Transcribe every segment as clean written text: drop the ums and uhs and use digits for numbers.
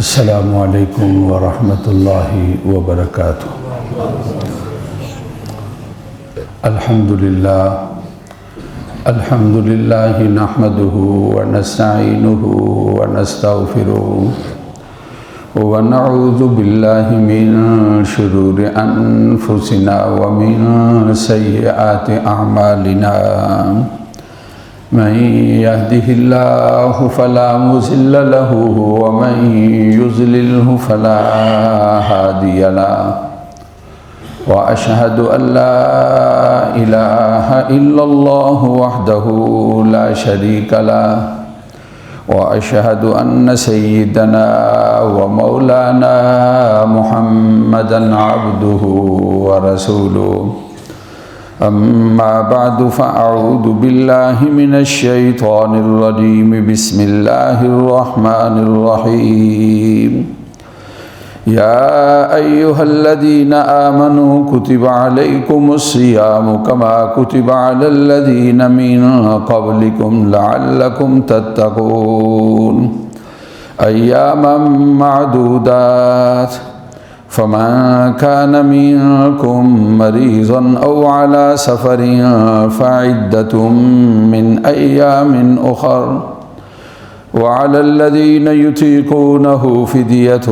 السلام علیکم ورحمۃ اللہ وبرکاتہ۔ الحمد للہ نحمدہ ونستعینہ ونستغفرہ ونعوذ باللہ من شرور انفسنا ومن سیئات اعمالنا، من يهده الله فلا مضل له ومن يضلل فلا هادي له، وأشهد أن لا إله إلا الله وحده لا شريك له، وأشهد أن سيدنا ومولانا محمدا عبده ورسوله، أما بعد فأعوذ بالله من الشيطان الرجيم، بسم الله الرحمن الرحيم۔ يا أيها الذين آمنوا كتب عليكم الصيام كما كتب على الذين من قبلكم لعلكم تتقون، أياما معدودات، فمن كان منكم مريضا أو على سفر فعدة من أيام أخر، وعلى الذين يطيقونه فدية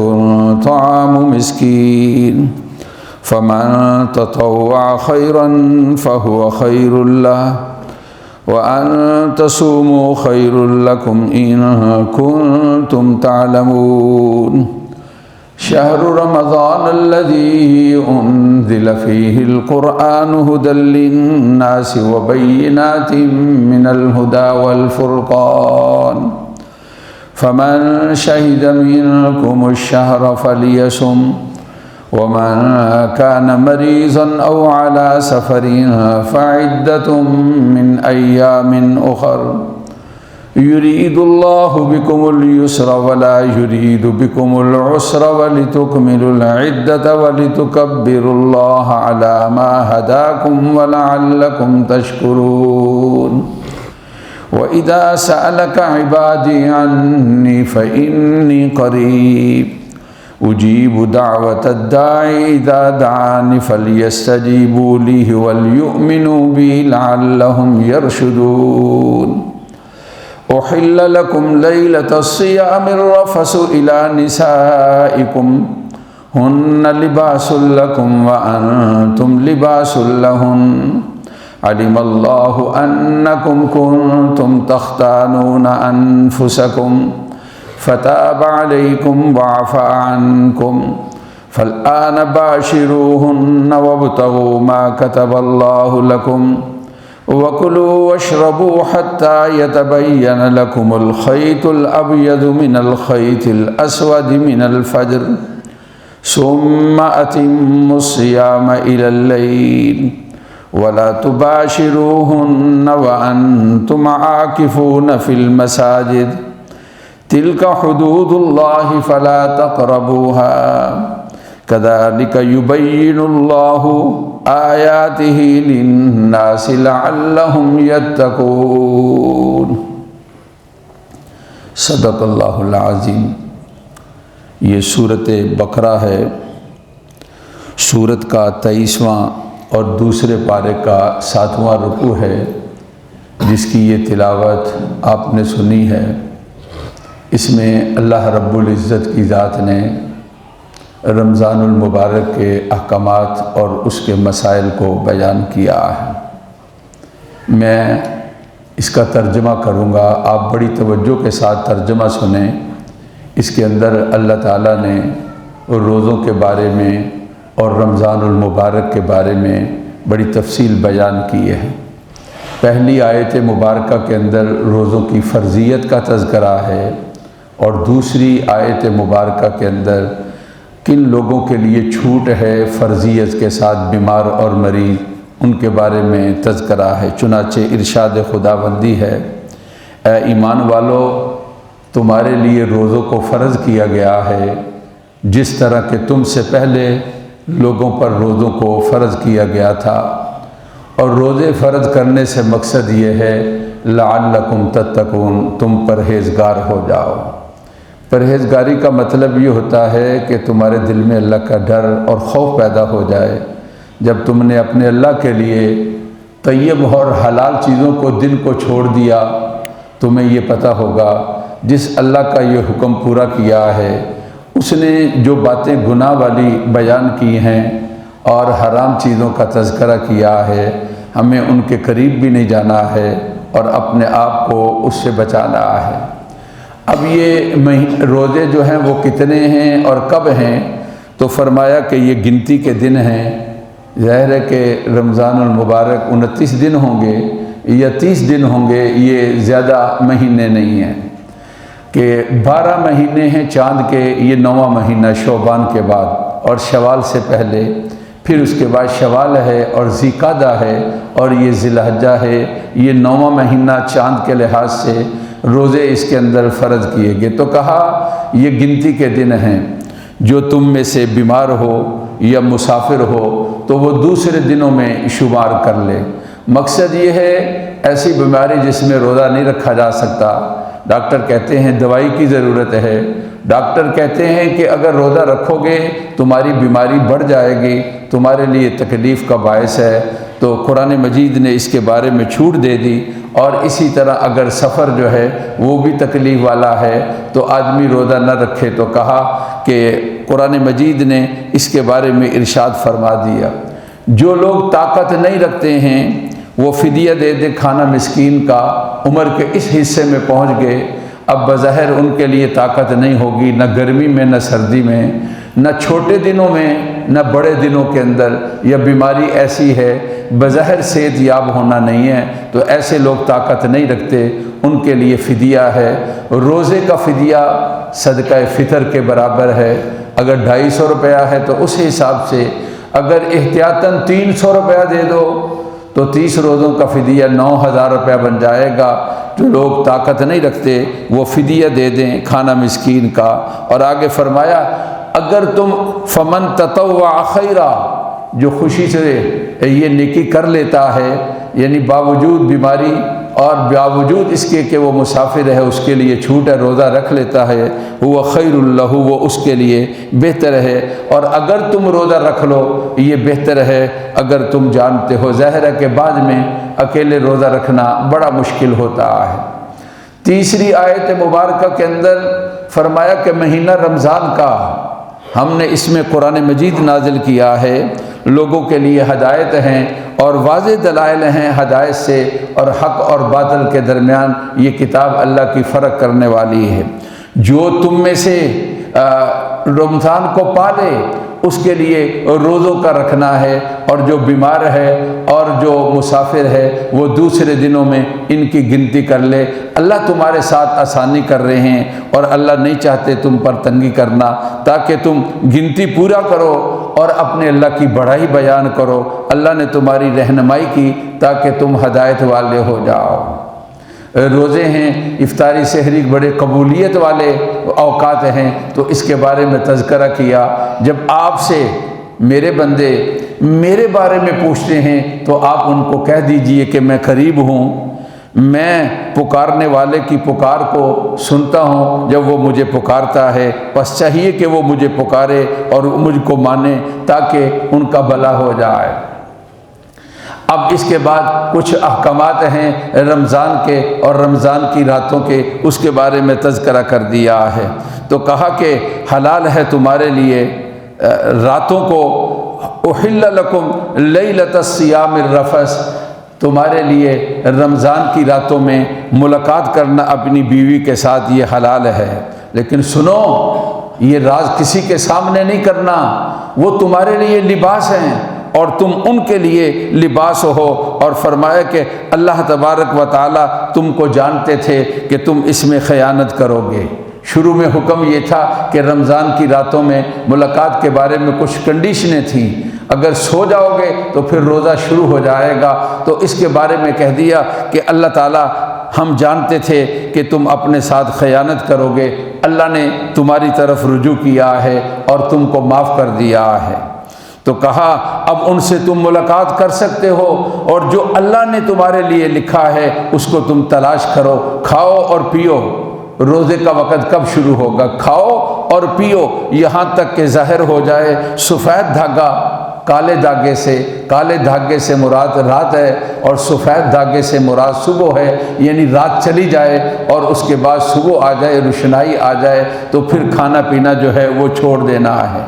طعام مسكين، فمن تطوع خيرا فهو خير له، وأن تصوموا خير لكم إن كنتم تعلمون۔ شهر رمضان الذي أنزل فيه القرآن هدى للناس وبينات من الهدى والفرقان، فمن شهد منكم الشهر فليصم، ومن كان مريضا أو على سفر فعدة من أيام أخر، يريد الله بكم اليسر ولا يريد بكم العسر، ولتكملوا العدة ولتكبروا الله على ما هداكم ولعلكم تشكرون۔ وإذا سألك عبادي عني فإني قريب أجيب دعوة الداعي إذا دعاني فليستجيبوا لي وليؤمنوا بي لعلهم يرشدون۔ أحل لكم ليلة الصيام الرفث إلى نسائكم هن لباس لكم وأنتم لباس لهن، علم الله أنكم كنتم تختانون أنفسكم فتاب عليكم وعفى عنكم، فالآن باشروهن وابتغوا ما كتب الله لكم، وَكُلُوا وَاشْرَبُوا حَتَّى يَتَبَيَّنَ لَكُمُ الْخَيْطُ الْأَبْيَضُ مِنَ الْخَيْطِ الْأَسْوَدِ مِنَ الْفَجْرِ، ثُمَّ أَتِمُّوا الصِّيَامَ إِلَى اللَّيْلِ، وَلَا تُبَاشِرُوهُنَّ وَأَنْتُمْ عَاكِفُونَ فِي الْمَسَاجِدِ، تِلْكَ حُدُودُ اللَّهِ فَلَا تَقْرَبُوهَا، كَذَلِكَ يُبَيِّنُ اللَّهُ آیاتہ للناس لعلہم یتقون۔ صدق اللہ العظیم۔ یہ سورۃ بقرہ ہے، سورت کا 23واں اور دوسرے پارے کا 7واں رکوع ہے، جس کی یہ تلاوت آپ نے سنی ہے۔ اس میں اللہ رب العزت کی ذات نے رمضان المبارک کے احکامات اور اس کے مسائل کو بیان کیا ہے۔ میں اس کا ترجمہ کروں گا، آپ بڑی توجہ کے ساتھ ترجمہ سنیں۔ اس کے اندر اللہ تعالیٰ نے روزوں کے بارے میں اور رمضان المبارک کے بارے میں بڑی تفصیل بیان کی ہے۔ پہلی آیت مبارکہ کے اندر روزوں کی فرضیت کا تذکرہ ہے، اور دوسری آیت مبارکہ کے اندر کن لوگوں کے لیے چھوٹ ہے فرضیت کے ساتھ، بیمار اور مریض، ان کے بارے میں تذکرہ ہے۔ چنانچہ ارشاد خداوندی ہے، اے ایمان والو، تمہارے لیے روزوں کو فرض کیا گیا ہے جس طرح کہ تم سے پہلے لوگوں پر روزوں کو فرض کیا گیا تھا، اور روزے فرض کرنے سے مقصد یہ ہے لعلکم تتقون، تم پرہیزگار ہو جاؤ۔ پرہیزگاری کا مطلب یہ ہوتا ہے کہ تمہارے دل میں اللہ کا ڈر اور خوف پیدا ہو جائے۔ جب تم نے اپنے اللہ کے لیے طیب اور حلال چیزوں کو دل کو چھوڑ دیا، تمہیں یہ پتہ ہوگا جس اللہ کا یہ حکم پورا کیا ہے اس نے جو باتیں گناہ والی بیان کی ہیں اور حرام چیزوں کا تذکرہ کیا ہے، ہمیں ان کے قریب بھی نہیں جانا ہے اور اپنے آپ کو اس سے بچانا ہے۔ اب یہ روزے جو ہیں وہ کتنے ہیں اور کب ہیں؟ تو فرمایا کہ یہ گنتی کے دن ہیں۔ ظاہر ہے کہ رمضان المبارک 29 دن ہوں گے یا 30 دن ہوں گے، یہ زیادہ مہینے نہیں ہیں کہ 12 مہینے ہیں چاند کے، یہ 9واں مہینہ شعبان کے بعد اور شوال سے پہلے، پھر اس کے بعد شوال ہے اور ذیقعدہ ہے اور یہ ذی الحجہ ہے۔ یہ 9واں مہینہ چاند کے لحاظ سے روزے اس کے اندر فرض کیے گئے۔ تو کہا یہ گنتی کے دن ہیں، جو تم میں سے بیمار ہو یا مسافر ہو تو وہ دوسرے دنوں میں شمار کر لے۔ مقصد یہ ہے ایسی بیماری جس میں روزہ نہیں رکھا جا سکتا، ڈاکٹر کہتے ہیں دوائی کی ضرورت ہے، ڈاکٹر کہتے ہیں کہ اگر روزہ رکھو گے تمہاری بیماری بڑھ جائے گی، تمہارے لیے تکلیف کا باعث ہے، تو قرآن مجید نے اس کے بارے میں چھوٹ دے دی۔ اور اسی طرح اگر سفر جو ہے وہ بھی تکلیف والا ہے تو آدمی روزہ نہ رکھے، تو کہا کہ قرآن مجید نے اس کے بارے میں ارشاد فرما دیا، جو لوگ طاقت نہیں رکھتے ہیں وہ فدیہ دے دے کھانا مسکین کا، عمر کے اس حصے میں پہنچ گئے، اب بظاہر ان کے لیے طاقت نہیں ہوگی، نہ گرمی میں نہ سردی میں، نہ چھوٹے دنوں میں نہ بڑے دنوں کے اندر، یا بیماری ایسی ہے بظاہر صحت یاب ہونا نہیں ہے، تو ایسے لوگ طاقت نہیں رکھتے، ان کے لیے فدیہ ہے۔ روزے کا فدیہ صدقہ فطر کے برابر ہے۔ اگر 250 روپیہ ہے تو اس حساب سے اگر احتیاطاً 300 روپیہ دے دو تو 30 روزوں کا فدیہ 9000 روپیہ بن جائے گا۔ جو لوگ طاقت نہیں رکھتے وہ فدیہ دے دیں کھانا مسکین کا۔ اور آگے فرمایا اگر تم فمن تطوع خیرا، جو خوشی سے یہ نیکی کر لیتا ہے، یعنی باوجود بیماری اور باوجود اس کے کہ وہ مسافر ہے اس کے لیے چھوٹ ہے، روزہ رکھ لیتا ہے، وہ خیر اللہ، وہ اس کے لیے بہتر ہے۔ اور اگر تم روزہ رکھ لو یہ بہتر ہے اگر تم جانتے ہو۔ ظاہر ہے کہ بعد میں اکیلے روزہ رکھنا بڑا مشکل ہوتا ہے۔ تیسری آیت مبارکہ کے اندر فرمایا کہ مہینہ رمضان کا ہم نے اس میں قرآن مجید نازل کیا ہے، لوگوں کے لیے ہدایت ہیں اور واضح دلائل ہیں ہدایت سے، اور حق اور باطل کے درمیان یہ کتاب اللہ کی فرق کرنے والی ہے۔ جو تم میں سے رمضان کو پالے اس کے لیے روزوں کا رکھنا ہے، اور جو بیمار ہے اور جو مسافر ہے وہ دوسرے دنوں میں ان کی گنتی کر لے۔ اللہ تمہارے ساتھ آسانی کر رہے ہیں اور اللہ نہیں چاہتے تم پر تنگی کرنا، تاکہ تم گنتی پورا کرو اور اپنے اللہ کی بڑائی بیان کرو۔ اللہ نے تمہاری رہنمائی کی تاکہ تم ہدایت والے ہو جاؤ۔ روزے ہیں، افطاری سحری بڑے قبولیت والے اوقات ہیں، تو اس کے بارے میں تذکرہ کیا۔ جب آپ سے میرے بندے میرے بارے میں پوچھتے ہیں تو آپ ان کو کہہ دیجئے کہ میں قریب ہوں، میں پکارنے والے کی پکار کو سنتا ہوں جب وہ مجھے پکارتا ہے، بس چاہیے کہ وہ مجھے پکارے اور مجھ کو مانے تاکہ ان کا بھلا ہو جائے۔ اب اس کے بعد کچھ احکامات ہیں رمضان کے اور رمضان کی راتوں کے، اس کے بارے میں تذکرہ کر دیا ہے۔ تو کہا کہ حلال ہے تمہارے لیے راتوں کو، احل لکم لیلۃ الصیام الرفث، تمہارے لیے رمضان کی راتوں میں ملاقات کرنا اپنی بیوی کے ساتھ یہ حلال ہے، لیکن سنو یہ راز کسی کے سامنے نہیں کرنا، وہ تمہارے لیے لباس ہیں اور تم ان کے لیے لباس ہو۔ اور فرمایا کہ اللہ تبارک و تعالیٰ تم کو جانتے تھے کہ تم اس میں خیانت کرو گے۔ شروع میں حکم یہ تھا کہ رمضان کی راتوں میں ملاقات کے بارے میں کچھ کنڈیشنیں تھیں، اگر سو جاؤ گے تو پھر روزہ شروع ہو جائے گا، تو اس کے بارے میں کہہ دیا کہ اللہ تعالیٰ ہم جانتے تھے کہ تم اپنے ساتھ خیانت کرو گے، اللہ نے تمہاری طرف رجوع کیا ہے اور تم کو معاف کر دیا ہے۔ تو کہا اب ان سے تم ملاقات کر سکتے ہو، اور جو اللہ نے تمہارے لیے لکھا ہے اس کو تم تلاش کرو، کھاؤ اور پیو۔ روزے کا وقت کب شروع ہوگا؟ کھاؤ اور پیو یہاں تک کہ ظاہر ہو جائے سفید دھاگا کالے دھاگے سے مراد رات ہے اور سفید دھاگے سے مراد صبح ہے، یعنی رات چلی جائے اور اس کے بعد صبح آ جائے، روشنائی آ جائے، تو پھر کھانا پینا جو ہے وہ چھوڑ دینا ہے۔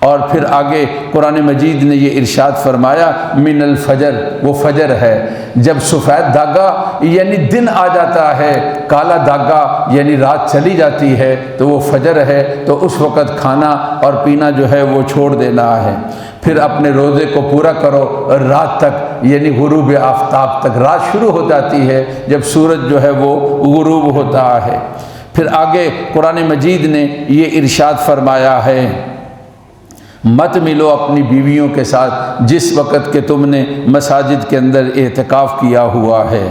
اور پھر آگے قرآن مجید نے یہ ارشاد فرمایا من الفجر، وہ فجر ہے، جب سفید دھاگا یعنی دن آ جاتا ہے، کالا دھاگا یعنی رات چلی جاتی ہے، تو وہ فجر ہے، تو اس وقت کھانا اور پینا جو ہے وہ چھوڑ دینا ہے۔ پھر اپنے روزے کو پورا کرو رات تک، یعنی غروب آفتاب تک۔ رات شروع ہو جاتی ہے جب سورج جو ہے وہ غروب ہوتا ہے۔ پھر آگے قرآن مجید نے یہ ارشاد فرمایا ہے مت ملو اپنی بیویوں کے ساتھ جس وقت کہ تم نے مساجد کے اندر اعتکاف کیا ہوا ہے۔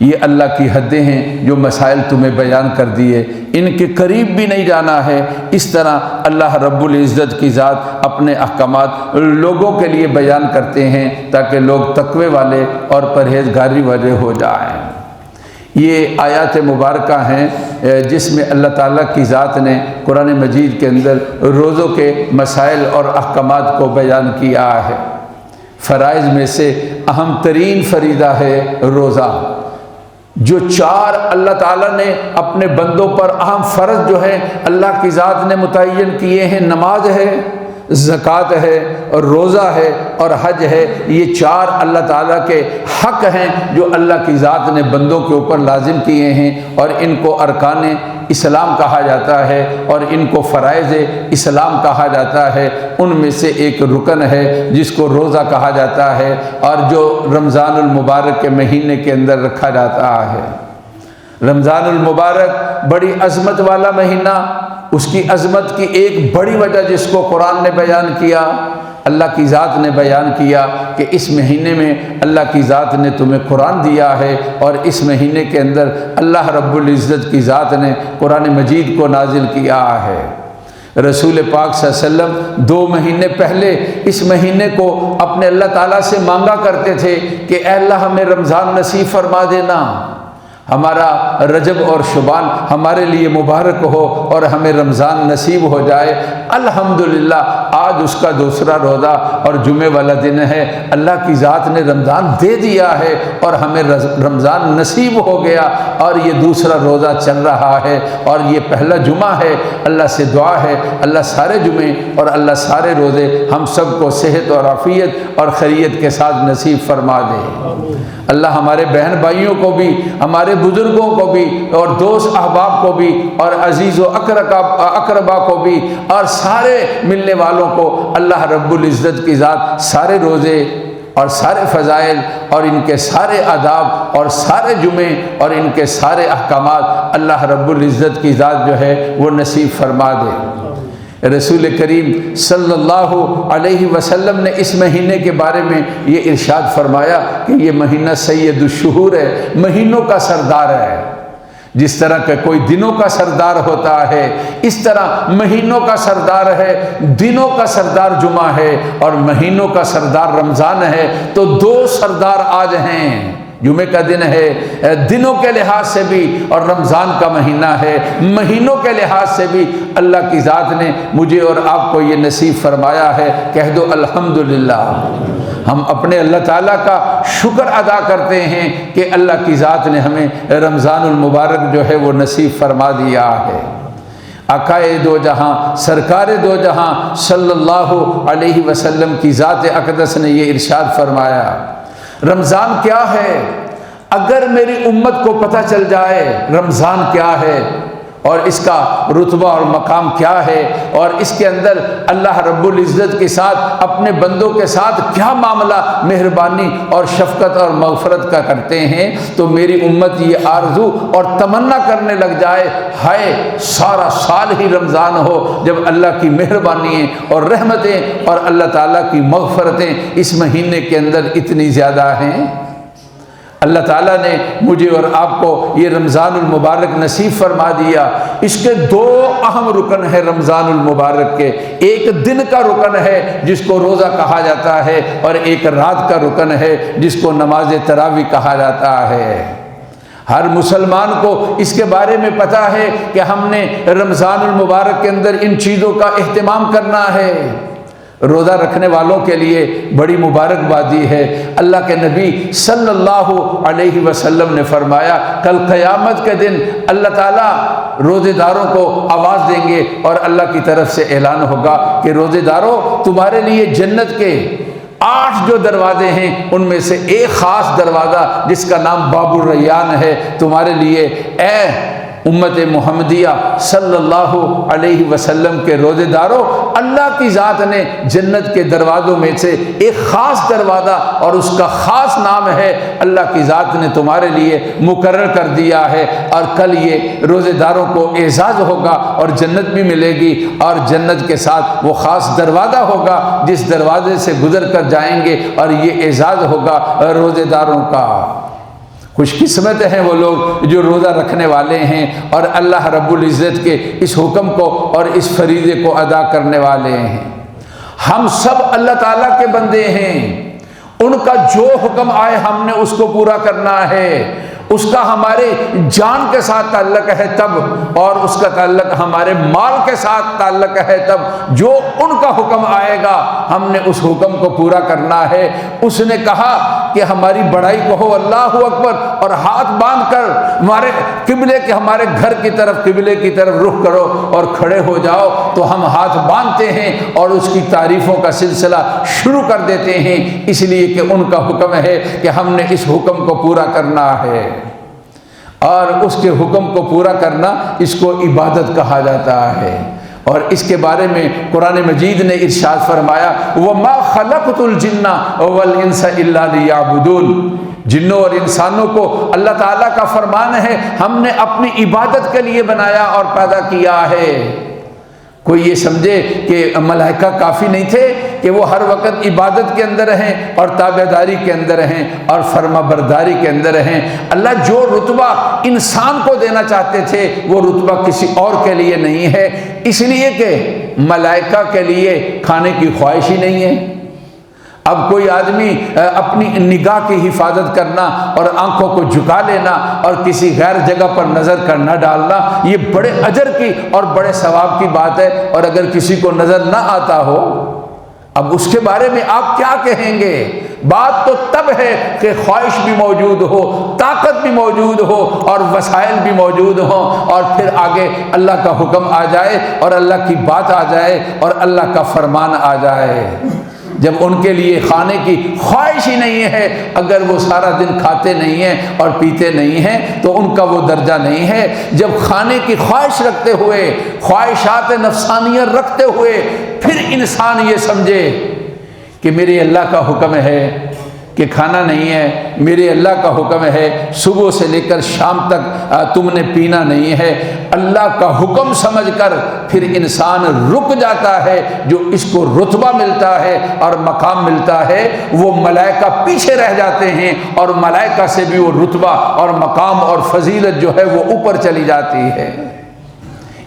یہ اللہ کی حدیں ہیں جو مسائل تمہیں بیان کر دیے، ان کے قریب بھی نہیں جانا ہے۔ اس طرح اللہ رب العزت کی ذات اپنے احکامات لوگوں کے لیے بیان کرتے ہیں تاکہ لوگ تقوی والے اور پرہیزگاری والے ہو جائیں۔ یہ آیات مبارکہ ہیں جس میں اللہ تعالیٰ کی ذات نے قرآن مجید کے اندر روزوں کے مسائل اور احکامات کو بیان کیا ہے۔ فرائض میں سے اہم ترین فریضہ ہے روزہ۔ جو چار اللہ تعالیٰ نے اپنے بندوں پر اہم فرض جو ہے اللہ کی ذات نے متعین کیے ہیں، نماز ہے، زکوٰۃ ہے اور روزہ ہے اور حج ہے۔ یہ چار اللہ تعالیٰ کے حق ہیں جو اللہ کی ذات نے بندوں کے اوپر لازم کیے ہیں، اور ان کو ارکان اسلام کہا جاتا ہے اور ان کو فرائض اسلام کہا جاتا ہے۔ ان میں سے ایک رکن ہے جس کو روزہ کہا جاتا ہے، اور جو رمضان المبارک کے مہینے کے اندر رکھا جاتا ہے۔ رمضان المبارک بڑی عظمت والا مہینہ، اس کی عظمت کی ایک بڑی وجہ جس کو قرآن نے بیان کیا، اللہ کی ذات نے بیان کیا کہ اس مہینے میں اللہ کی ذات نے تمہیں قرآن دیا ہے، اور اس مہینے کے اندر اللہ رب العزت کی ذات نے قرآن مجید کو نازل کیا ہے۔ رسول پاک صلی اللہ علیہ وسلم 2 مہینے پہلے اس مہینے کو اپنے اللہ تعالیٰ سے مانگا کرتے تھے کہ اے اللہ ہمیں رمضان نصیب فرما دینا، ہمارا رجب اور شعبان ہمارے لیے مبارک ہو اور ہمیں رمضان نصیب ہو جائے۔ الحمدللہ آج اس کا دوسرا روزہ اور جمعے والا دن ہے، اللہ کی ذات نے رمضان دے دیا ہے اور ہمیں رمضان نصیب ہو گیا، اور یہ دوسرا روزہ چل رہا ہے اور یہ پہلا جمعہ ہے۔ اللہ سے دعا ہے اللہ سارے جمعے اور اللہ سارے روزے ہم سب کو صحت اور عافیت اور خیریت کے ساتھ نصیب فرما دے۔ اللہ ہمارے بہن بھائیوں کو بھی، ہمارے بزرگوں کو بھی اور دوست احباب کو بھی اور عزیز و اقربا کو بھی اور سارے ملنے والوں کو اللہ رب العزت کی ذات سارے روزے اور سارے فضائل اور ان کے سارے آداب اور سارے جمعے اور ان کے سارے احکامات اللہ رب العزت کی ذات جو ہے وہ نصیب فرما دے۔ رسول کریم صلی اللہ علیہ وسلم نے اس مہینے کے بارے میں یہ ارشاد فرمایا کہ یہ مہینہ سید الشہور ہے، مہینوں کا سردار ہے۔ جس طرح کہ کوئی دنوں کا سردار ہوتا ہے، اس طرح مہینوں کا سردار ہے۔ دنوں کا سردار جمعہ ہے اور مہینوں کا سردار رمضان ہے، تو 2 سردار آج ہیں۔ جمعے کا دن ہے دنوں کے لحاظ سے بھی، اور رمضان کا مہینہ ہے مہینوں کے لحاظ سے بھی۔ اللہ کی ذات نے مجھے اور آپ کو یہ نصیب فرمایا ہے، کہہ دو الحمدللہ۔ ہم اپنے اللہ تعالیٰ کا شکر ادا کرتے ہیں کہ اللہ کی ذات نے ہمیں رمضان المبارک جو ہے وہ نصیب فرما دیا ہے۔ آقائے دو جہاں سرکار دو جہاں صلی اللہ علیہ وسلم کی ذات اقدس نے یہ ارشاد فرمایا، رمضان کیا ہے؟ اگر میری امت کو پتہ چل جائے رمضان کیا ہے اور اس کا رتبہ اور مقام کیا ہے، اور اس کے اندر اللہ رب العزت کے ساتھ اپنے بندوں کے ساتھ کیا معاملہ مہربانی اور شفقت اور مغفرت کا کرتے ہیں، تو میری امت یہ آرزو اور تمنا کرنے لگ جائے، ہائے سارا سال ہی رمضان ہو جب اللہ کی مہربانیاں اور رحمتیں اور اللہ تعالیٰ کی مغفرتیں اس مہینے کے اندر اتنی زیادہ ہیں۔ اللہ تعالیٰ نے مجھے اور آپ کو یہ رمضان المبارک نصیب فرما دیا۔ اس کے 2 اہم رکن ہیں رمضان المبارک کے، ایک دن کا رکن ہے جس کو روزہ کہا جاتا ہے، اور ایک رات کا رکن ہے جس کو نماز تراویح کہا جاتا ہے۔ ہر مسلمان کو اس کے بارے میں پتہ ہے کہ ہم نے رمضان المبارک کے اندر ان چیزوں کا اہتمام کرنا ہے۔ روزہ رکھنے والوں کے لیے بڑی مبارکبادی ہے۔ اللہ کے نبی صلی اللہ علیہ وسلم نے فرمایا کل قیامت کے دن اللہ تعالیٰ روزے داروں کو آواز دیں گے اور اللہ کی طرف سے اعلان ہوگا کہ روزے داروں تمہارے لیے جنت کے 8 جو دروازے ہیں ان میں سے ایک خاص دروازہ جس کا نام باب الریان ہے تمہارے لیے اے امت محمدیہ صلی اللہ علیہ وسلم کے روزے داروں، اللہ کی ذات نے جنت کے دروازوں میں سے ایک خاص دروازہ اور اس کا خاص نام ہے اللہ کی ذات نے تمہارے لیے مقرر کر دیا ہے، اور کل یہ روزے داروں کو اعزاز ہوگا اور جنت بھی ملے گی، اور جنت کے ساتھ وہ خاص دروازہ ہوگا جس دروازے سے گزر کر جائیں گے اور یہ اعزاز ہوگا روزے داروں کا۔ خوش قسمت ہیں وہ لوگ جو روزہ رکھنے والے ہیں اور اللہ رب العزت کے اس حکم کو اور اس فریضے کو ادا کرنے والے ہیں۔ ہم سب اللہ تعالیٰ کے بندے ہیں، ان کا جو حکم آئے ہم نے اس کو پورا کرنا ہے، اس کا ہمارے جان کے ساتھ تعلق ہے تب، اور اس کا تعلق ہمارے مال کے ساتھ تعلق ہے تب، جو ان کا حکم آئے گا ہم نے اس حکم کو پورا کرنا ہے۔ اس نے کہا کہ ہماری بڑائی کہو اللہ اکبر اور ہاتھ باندھ کر ہمارے قبلے کے ہمارے گھر کی طرف قبلے کی طرف رخ کرو اور کھڑے ہو جاؤ، تو ہم ہاتھ باندھتے ہیں اور اس کی تعریفوں کا سلسلہ شروع کر دیتے ہیں، اس لیے کہ ان کا حکم ہے کہ ہم نے اس حکم کو پورا کرنا ہے، اور اس کے حکم کو پورا کرنا اس کو عبادت کہا جاتا ہے۔ اور اس کے بارے میں قرآن مجید نے ارشاد فرمایا وَمَا خَلَقْتُ الْجِنَّ وَالْإِنسَ إِلَّا لِيَعْبُدُونَ، جنوں اور انسانوں کو اللہ تعالیٰ کا فرمان ہے ہم نے اپنی عبادت کے لیے بنایا اور پیدا کیا ہے۔ کوئی یہ سمجھے کہ ملائکہ کافی نہیں تھے کہ وہ ہر وقت عبادت کے اندر رہیں اور تابعداری کے اندر رہیں اور فرما برداری کے اندر رہیں؟ اللہ جو رتبہ انسان کو دینا چاہتے تھے وہ رتبہ کسی اور کے لیے نہیں ہے، اس لیے کہ ملائکہ کے لیے کھانے کی خواہش ہی نہیں ہے۔ اب کوئی آدمی اپنی نگاہ کی حفاظت کرنا اور آنکھوں کو جھکا لینا اور کسی غیر جگہ پر نظر کرنا ڈالنا یہ بڑے اجر کی اور بڑے ثواب کی بات ہے، اور اگر کسی کو نظر نہ آتا ہو اب اس کے بارے میں آپ کیا کہیں گے؟ بات تو تب ہے کہ خواہش بھی موجود ہو، طاقت بھی موجود ہو اور وسائل بھی موجود ہوں، اور پھر آگے اللہ کا حکم آ جائے اور اللہ کی بات آ جائے اور اللہ کا فرمان آ جائے۔ جب ان کے لیے کھانے کی خواہش ہی نہیں ہے، اگر وہ سارا دن کھاتے نہیں ہیں اور پیتے نہیں ہیں تو ان کا وہ درجہ نہیں ہے۔ جب کھانے کی خواہش رکھتے ہوئے، خواہشات نفسانیہ رکھتے ہوئے پھر انسان یہ سمجھے کہ میرے اللہ کا حکم ہے کہ کھانا نہیں ہے، میرے اللہ کا حکم ہے صبح سے لے کر شام تک تم نے پینا نہیں ہے، اللہ کا حکم سمجھ کر پھر انسان رک جاتا ہے۔ جو اس کو رتبہ ملتا ہے اور مقام ملتا ہے وہ ملائکہ پیچھے رہ جاتے ہیں، اور ملائکہ سے بھی وہ رتبہ اور مقام اور فضیلت جو ہے وہ اوپر چلی جاتی ہے۔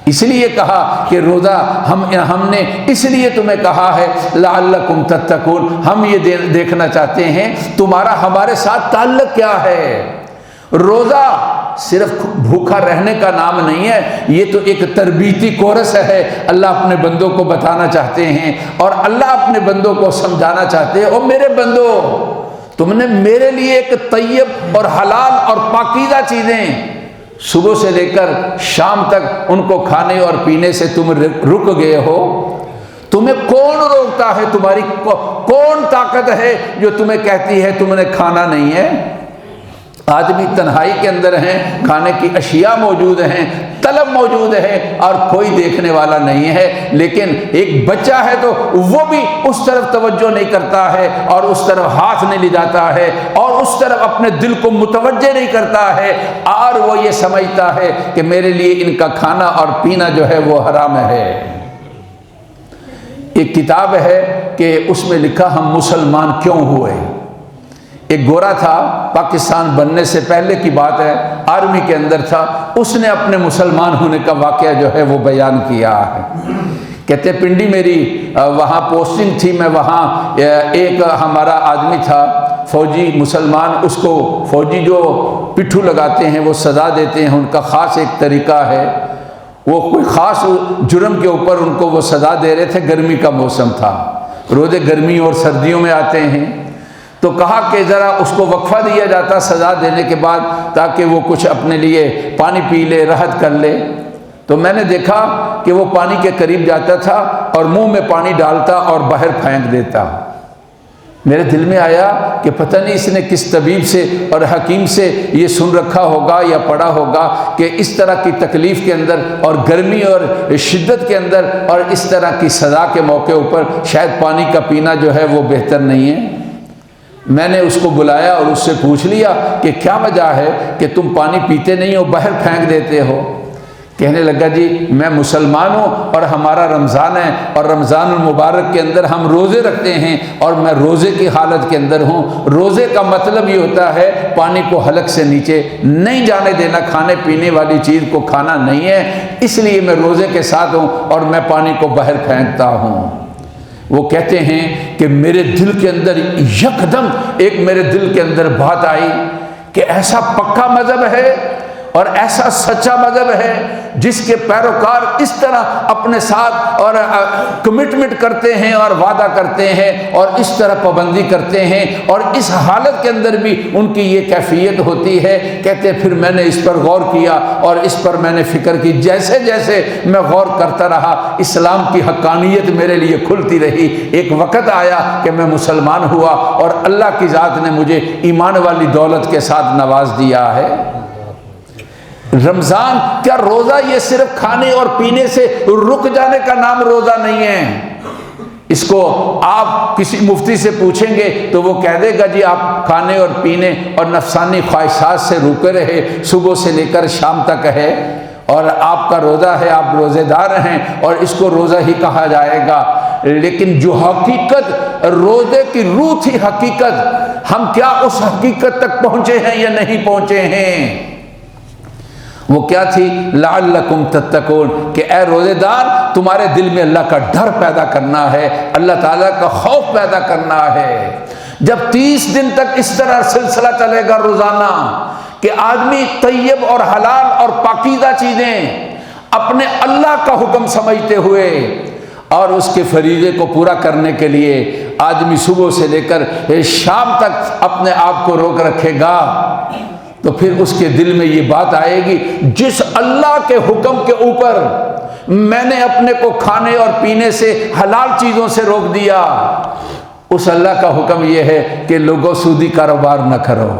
اس لیے کہا کہ روزہ ہم نے اس لیے تمہیں کہا ہے لعلکم تتقون، ہم یہ دیکھنا چاہتے ہیں تمہارا ہمارے ساتھ تعلق کیا ہے۔ روزہ صرف بھوکا رہنے کا نام نہیں ہے، یہ تو ایک تربیتی کورس ہے۔ اللہ اپنے بندوں کو بتانا چاہتے ہیں اور اللہ اپنے بندوں کو سمجھانا چاہتے ہیں، او میرے بندو تم نے میرے لیے ایک طیب اور حلال اور پاکیزہ چیزیں صبح سے لے کر شام تک ان کو کھانے اور پینے سے تم رک گئے ہو، تمہیں کون روکتا ہے؟ تمہاری کون طاقت ہے جو تمہیں کہتی ہے تم نے کھانا نہیں ہے؟ آدمی تنہائی کے اندر ہیں، کھانے کی اشیاء موجود ہیں، طلب موجود ہے اور کوئی دیکھنے والا نہیں ہے، لیکن ایک بچہ ہے تو وہ بھی اس طرف توجہ نہیں کرتا ہے اور اس طرف ہاتھ نہیں لے جاتا ہے اور اس طرف اپنے دل کو متوجہ نہیں کرتا ہے، اور وہ یہ سمجھتا ہے کہ میرے لیے ان کا کھانا اور پینا جو ہے وہ حرام ہے۔ ایک کتاب ہے کہ اس میں لکھا ہم مسلمان کیوں ہوئے۔ ایک گورا تھا، پاکستان بننے سے پہلے کی بات ہے، آرمی کے اندر تھا، اس نے اپنے مسلمان ہونے کا واقعہ جو ہے وہ بیان کیا ہے۔ کہتے پنڈی میری وہاں پوسٹنگ تھی، میں وہاں ایک ہمارا آدمی تھا فوجی مسلمان اس کو فوجی جو پٹھو لگاتے ہیں وہ سزا دیتے ہیں، ان کا خاص ایک طریقہ ہے، وہ کوئی خاص جرم کے اوپر ان کو وہ سزا دے رہے تھے، گرمی کا موسم تھا، روزے گرمی اور سردیوں میں آتے ہیں، تو کہا کہ ذرا اس کو وقفہ دیا جاتا سزا دینے کے بعد تاکہ وہ کچھ اپنے لیے پانی پی لے، راحت کر لے۔ تو میں نے دیکھا کہ وہ پانی کے قریب جاتا تھا اور منہ میں پانی ڈالتا اور باہر پھینک دیتا۔ میرے دل میں آیا کہ پتہ نہیں اس نے کس طبیب سے اور حکیم سے یہ سن رکھا ہوگا یا پڑھا ہوگا کہ اس طرح کی تکلیف کے اندر اور گرمی اور شدت کے اندر اور اس طرح کی سزا کے موقع اوپر شاید پانی کا پینا جو ہے وہ بہتر نہیں ہے۔ میں نے اس کو بلایا اور اس سے پوچھ لیا کہ کیا وجہ ہے کہ تم پانی پیتے نہیں ہو، باہر پھینک دیتے ہو؟ کہنے لگا جی میں مسلمان ہوں اور ہمارا رمضان ہے اور رمضان المبارک کے اندر ہم روزے رکھتے ہیں اور میں روزے کی حالت کے اندر ہوں۔ روزے کا مطلب یہ ہوتا ہے پانی کو حلق سے نیچے نہیں جانے دینا، کھانے پینے والی چیز کو کھانا نہیں ہے، اس لیے میں روزے کے ساتھ ہوں اور میں پانی کو باہر پھینکتا ہوں۔ وہ کہتے ہیں کہ میرے دل کے اندر یکدم ایک میرے دل کے اندر بات آئی کہ ایسا پکا مذہب ہے اور ایسا سچا مذہب ہے جس کے پیروکار اس طرح اپنے ساتھ اور کمٹمنٹ کرتے ہیں اور وعدہ کرتے ہیں اور اس طرح پابندی کرتے ہیں اور اس حالت کے اندر بھی ان کی یہ کیفیت ہوتی ہے۔ کہتے پھر میں نے اس پر غور کیا اور اس پر میں نے فکر کی، جیسے جیسے میں غور کرتا رہا اسلام کی حقانیت میرے لیے کھلتی رہی۔ ایک وقت آیا کہ میں مسلمان ہوا اور اللہ کی ذات نے مجھے ایمان والی دولت کے ساتھ نواز دیا ہے۔ رمضان کیا روزہ یہ صرف کھانے اور پینے سے رک جانے کا نام روزہ نہیں ہے؟ اس کو آپ کسی مفتی سے پوچھیں گے تو وہ کہہ دے گا جی آپ کھانے اور پینے اور نفسانی خواہشات سے رکے رہے، صبح سے لے کر شام تک ہے اور آپ کا روزہ ہے، آپ روزے دار ہیں اور اس کو روزہ ہی کہا جائے گا۔ لیکن جو حقیقت روزے کی روح تھی، حقیقت، ہم کیا اس حقیقت تک پہنچے ہیں یا نہیں پہنچے ہیں؟ وہ کیا تھی؟ لعلکم تتقون، کہ اے روزے دار تمہارے دل میں اللہ کا ڈر پیدا کرنا ہے، اللہ تعالیٰ کا خوف پیدا کرنا ہے۔ جب 30 دن تک اس طرح سلسلہ چلے گا روزانہ کہ آدمی طیب اور حلال اور پاکیزہ چیزیں اپنے اللہ کا حکم سمجھتے ہوئے اور اس کے فریضے کو پورا کرنے کے لیے آدمی صبح سے لے کر شام تک اپنے آپ کو روک رکھے گا، تو پھر اس کے دل میں یہ بات آئے گی جس اللہ کے حکم کے اوپر میں نے اپنے کو کھانے اور پینے سے حلال چیزوں سے روک دیا، اس اللہ کا حکم یہ ہے کہ لوگوں سودی کاروبار نہ کرو۔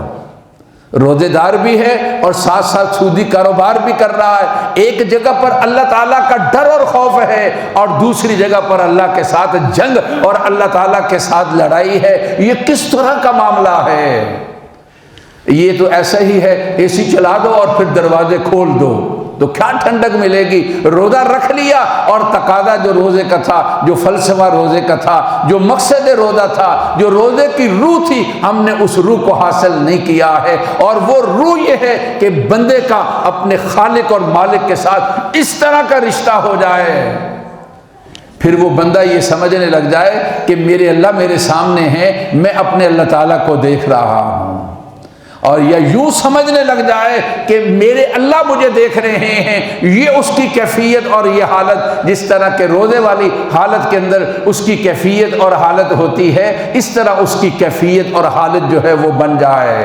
روزے دار بھی ہے اور ساتھ ساتھ سودی کاروبار بھی کر رہا ہے۔ ایک جگہ پر اللہ تعالیٰ کا ڈر اور خوف ہے اور دوسری جگہ پر اللہ کے ساتھ جنگ اور اللہ تعالیٰ کے ساتھ لڑائی ہے۔ یہ کس طرح کا معاملہ ہے؟ یہ تو ایسا ہی ہے، اے سی چلا دو اور پھر دروازے کھول دو تو کیا ٹھنڈک ملے گی؟ روزہ رکھ لیا اور تقاضا جو روزے کا تھا، جو فلسفہ روزے کا تھا، جو مقصد روزہ تھا، جو روزے کی روح تھی، ہم نے اس روح کو حاصل نہیں کیا ہے۔ اور وہ روح یہ ہے کہ بندے کا اپنے خالق اور مالک کے ساتھ اس طرح کا رشتہ ہو جائے، پھر وہ بندہ یہ سمجھنے لگ جائے کہ میرے اللہ میرے سامنے ہیں، میں اپنے اللہ تعالیٰ کو دیکھ رہا ہوں، اور یا یوں سمجھنے لگ جائے کہ میرے اللہ مجھے دیکھ رہے ہیں۔ یہ اس کی کیفیت اور یہ حالت، جس طرح کے روزے والی حالت کے اندر اس کی کیفیت اور حالت ہوتی ہے، اس طرح اس کی کیفیت اور حالت جو ہے وہ بن جائے۔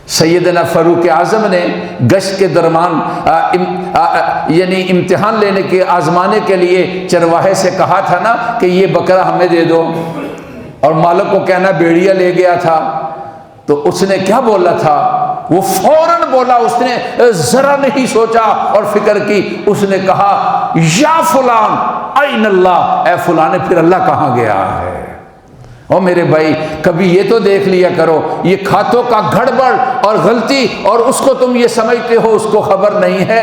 سیدنا فاروق اعظم نے گشت کے درمیان یعنی امتحان لینے کے آزمانے کے لیے چرواہے سے کہا تھا نا کہ یہ بکرا ہمیں دے دو، اور مالک کو کہنا بیڑیا لے گیا تھا، تو اس نے کیا بولا تھا؟ وہ فوراً بولا، اس نے ذرا نہیں سوچا اور فکر کی، اس نے کہا یا فلان این اللہ، اے فلاں پھر اللہ کہاں گیا ہے؟ او میرے بھائی، کبھی یہ تو دیکھ لیا کرو، یہ کھاتوں کا گڑبڑ اور غلطی اور اس کو تم یہ سمجھتے ہو اس کو خبر نہیں ہے،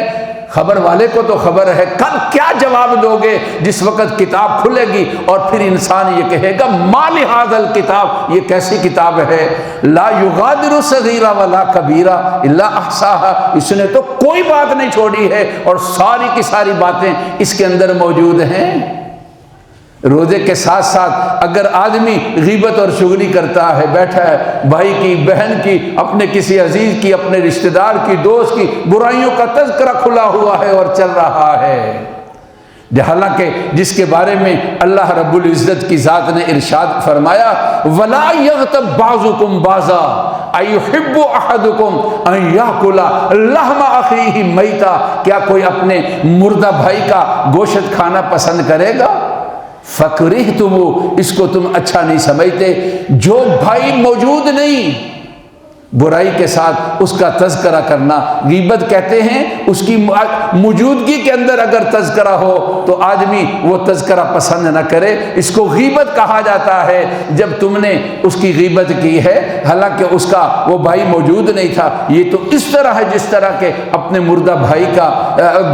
خبر والے کو تو خبر ہے۔ کل کیا جواب دو گے جس وقت کتاب کھلے گی اور پھر انسان یہ کہے گا ما لہذا الکتاب، یہ کیسی کتاب ہے؟ لا یغادر صغیرہ ولا کبیرہ الا احصاها، اس نے تو کوئی بات نہیں چھوڑی ہے اور ساری کی ساری باتیں اس کے اندر موجود ہیں۔ روزے کے ساتھ ساتھ اگر آدمی غیبت اور چغلی کرتا ہے، بیٹھا ہے بھائی کی، بہن کی، اپنے کسی عزیز کی، اپنے رشتہ دار کی، دوست کی برائیوں کا تذکرہ کھلا ہوا ہے اور چل رہا ہے، حالانکہ جس کے بارے میں اللہ رب العزت کی ذات نے ارشاد فرمایا وَلَا يَغْتَبْ بَعْضُكُمْ بَعْضًا أَيُحِبُّ أَحَدُكُمْ أَن يَأْكُلَ لَحْمَ أَخِيهِ مَيْتًا، کیا کوئی اپنے مردہ بھائی کا گوشت کھانا پسند کرے گا؟ فَكَرِهْتُمُوهُ، اس کو تم اچھا نہیں سمجھتے، جو بھائی موجود نہیں برائی کے ساتھ اس کا تذکرہ کرنا غیبت کہتے ہیں۔ اس کی موجودگی کے اندر اگر تذکرہ ہو تو آدمی وہ تذکرہ پسند نہ کرے، اس کو غیبت کہا جاتا ہے۔ جب تم نے اس کی غیبت کی ہے حالانکہ اس کا وہ بھائی موجود نہیں تھا، یہ تو اس طرح ہے جس طرح کہ اپنے مردہ بھائی کا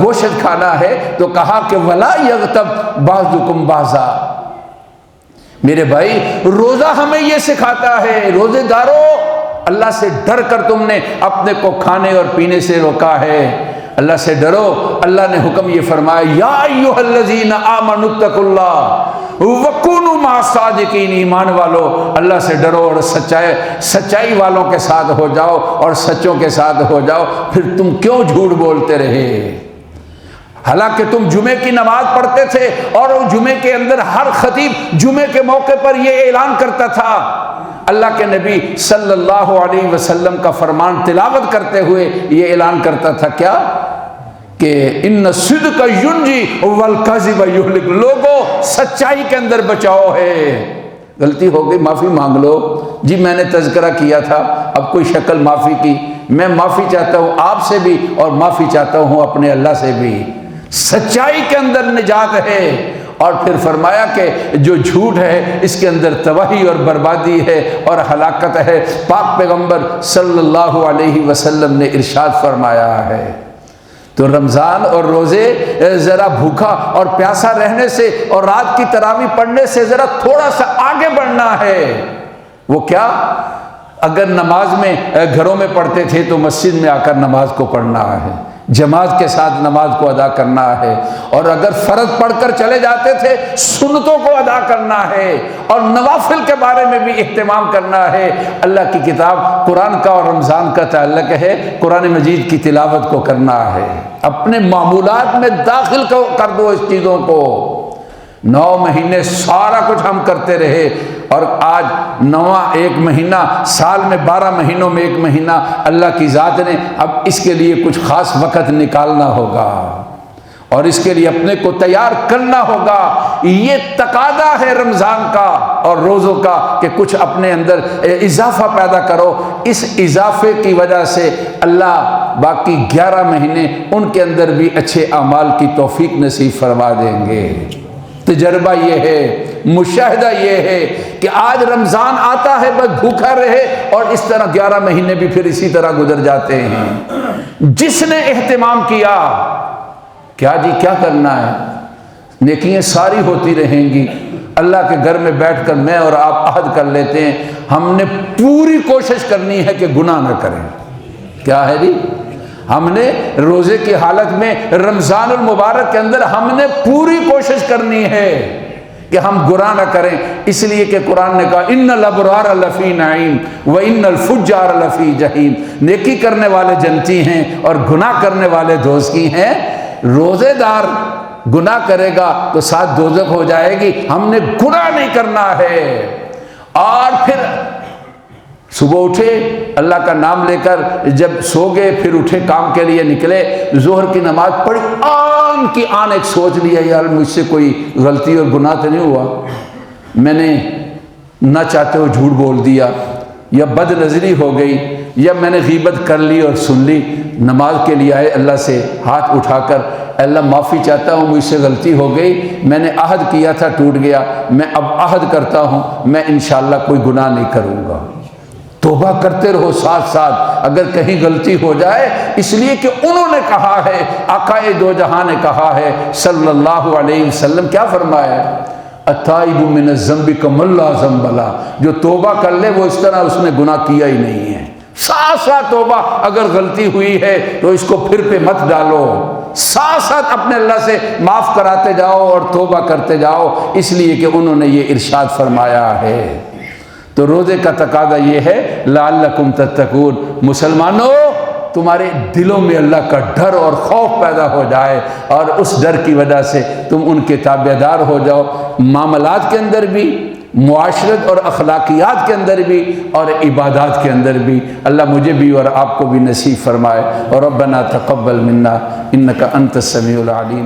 گوشت کھانا ہے، تو کہا کہ وَلَا يَغْتَبْ بَعْضُكُمْ بَعْضًا۔ میرے بھائی روزہ ہمیں یہ سکھاتا ہے، روزے دارو اللہ سے ڈر کر تم نے اپنے کو کھانے اور پینے سے روکا ہے، اللہ سے ڈرو۔ اللہ نے حکم یہ فرمایا یا ایھا الذین آمنوا اتقوا اللہ وکونوا مع الصادقین، ایمان والو اللہ سے ڈرو اور سچائی والوں کے ساتھ ہو جاؤ اور سچوں کے ساتھ ہو جاؤ۔ پھر تم کیوں جھوٹ بولتے رہے؟ حالانکہ تم جمعے کی نماز پڑھتے تھے اور جمعے کے اندر ہر خطیب جمعے کے موقع پر یہ اعلان کرتا تھا، اللہ کے نبی صلی اللہ علیہ وسلم کا فرمان تلاوت کرتے ہوئے یہ اعلان کرتا تھا کیا کہ ان الصدق ینجی والکذب یہلک، لوگوں سچائی کے اندر بچاؤ ہے۔ غلطی ہو گئی معافی مانگ لو، جی میں نے تذکرہ کیا تھا، اب کوئی شکل معافی کی، میں معافی چاہتا ہوں آپ سے بھی اور معافی چاہتا ہوں اپنے اللہ سے بھی۔ سچائی کے اندر نجات ہے۔ اور پھر فرمایا کہ جو جھوٹ ہے اس کے اندر تباہی اور بربادی ہے اور ہلاکت ہے۔ پاک پیغمبر صلی اللہ علیہ وسلم نے ارشاد فرمایا ہے۔ تو رمضان اور روزے ذرا بھوکا اور پیاسا رہنے سے اور رات کی تراویح پڑھنے سے ذرا تھوڑا سا آگے بڑھنا ہے۔ وہ کیا؟ اگر نماز میں گھروں میں پڑھتے تھے تو مسجد میں آ کر نماز کو پڑھنا ہے، جماعت کے ساتھ نماز کو ادا کرنا ہے، اور اگر فرض پڑھ کر چلے جاتے تھے سنتوں کو ادا کرنا ہے اور نوافل کے بارے میں بھی اہتمام کرنا ہے۔ اللہ کی کتاب قرآن کا اور رمضان کا تعلق ہے، قرآن مجید کی تلاوت کو کرنا ہے، اپنے معمولات میں داخل کر دو اس چیزوں کو۔ 9 مہینے سارا کچھ ہم کرتے رہے اور آج 9واں ایک مہینہ، سال میں 12 مہینوں میں ایک مہینہ اللہ کی ذات نے اب اس کے لیے کچھ خاص وقت نکالنا ہوگا اور اس کے لیے اپنے کو تیار کرنا ہوگا۔ یہ تقاضا ہے رمضان کا اور روزوں کا کہ کچھ اپنے اندر اضافہ پیدا کرو۔ اس اضافے کی وجہ سے اللہ باقی 11 مہینے ان کے اندر بھی اچھے اعمال کی توفیق نصیب فرما دیں گے۔ تجربہ یہ ہے، مشاہدہ یہ ہے کہ آج رمضان آتا ہے بس بھوکا رہے اور اس طرح 11 مہینے بھی پھر اسی طرح گزر جاتے ہیں۔ جس نے اہتمام کیا، کیا جی کیا کرنا ہے، نیکیاں ساری ہوتی رہیں گی۔ اللہ کے گھر میں بیٹھ کر میں اور آپ عہد کر لیتے ہیں، ہم نے پوری کوشش کرنی ہے کہ گناہ نہ کریں۔ کیا ہے جی؟ ہم نے روزے کی حالت میں رمضان المبارک کے اندر ہم نے پوری کوشش کرنی ہے کہ ہم گناہ نہ کریں، اس لیے کہ قرآن نے کہا ان الابرار لفی نعیم و ان الفجار لفی جحیم، نیکی کرنے والے جنتی ہیں اور گناہ کرنے والے دوزخی ہیں۔ روزے دار گناہ کرے گا تو ساتھ دوزخ ہو جائے گی، ہم نے گناہ نہیں کرنا ہے۔ اور پھر صبح اٹھے اللہ کا نام لے کر، جب سو گئے پھر اٹھے کام کے لیے نکلے، ظہر کی نماز پڑھی، آن کی آن ایک سوچ لیا یار مجھ سے کوئی غلطی اور گناہ تو نہیں ہوا، میں نے نہ چاہتے ہو جھوٹ بول دیا یا بد نظری ہو گئی یا میں نے غیبت کر لی اور سن لی۔ نماز کے لیے آئے اللہ سے ہاتھ اٹھا کر، اللہ معافی چاہتا ہوں مجھ سے غلطی ہو گئی، میں نے عہد کیا تھا ٹوٹ گیا، میں اب عہد کرتا ہوں میں انشاءاللہ کوئی گناہ نہیں کروں گا۔ توبہ کرتے رہو ساتھ ساتھ اگر کہیں غلطی ہو جائے، اس لیے کہ انہوں نے کہا ہے، آقائے دو جہاں نے کہا ہے صلی اللہ علیہ وسلم، کیا فرمایا ہے؟ التائب من الذنب کمن لا ذنب لہ، جو توبہ کر لے وہ اس طرح اس نے گناہ کیا ہی نہیں ہے۔ ساتھ ساتھ توبہ، اگر غلطی ہوئی ہے تو اس کو پھر پہ مت ڈالو، ساتھ ساتھ اپنے اللہ سے معاف کراتے جاؤ اور توبہ کرتے جاؤ، اس لیے کہ انہوں نے یہ ارشاد فرمایا ہے۔ تو روزے کا تقاضا یہ ہے لعلکم تتقون، مسلمانوں تمہارے دلوں میں اللہ کا ڈر اور خوف پیدا ہو جائے، اور اس ڈر کی وجہ سے تم ان کے تابع دار ہو جاؤ، معاملات کے اندر بھی، معاشرت اور اخلاقیات کے اندر بھی، اور عبادات کے اندر بھی۔ اللہ مجھے بھی اور آپ کو بھی نصیب فرمائے۔ اور ربنا تقبل منا انک انت السمیع العلیم۔